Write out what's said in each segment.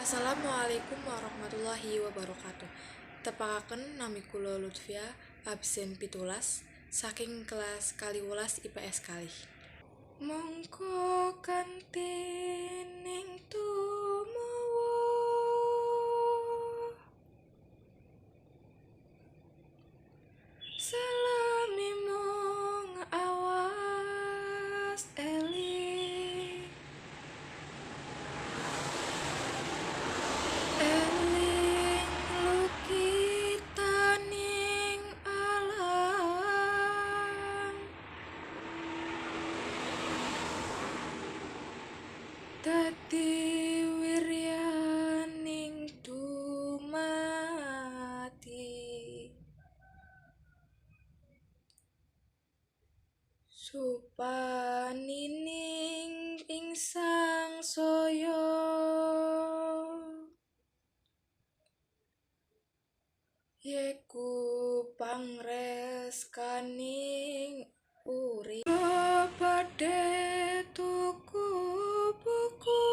Assalamualaikum warahmatullahi wabarakatuh. Tepakaken nami kula Lutfia, absen 17 saking kelas kaliwelas IPS kalih. Mongko kanthi ning tumawa salami mong awas eling eling lukitaning alam dadi wiryaning dumati supanining ing sangsaya yeku pangreskaning urip badhe tuku buku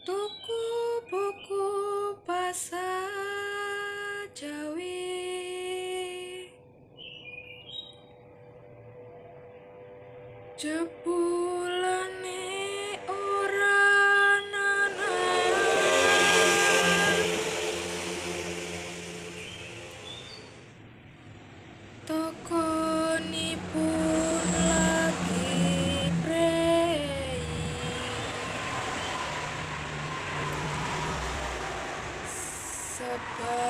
tuku buku basa Jawi jebulane ora nanan tokonipun lagi prei sebab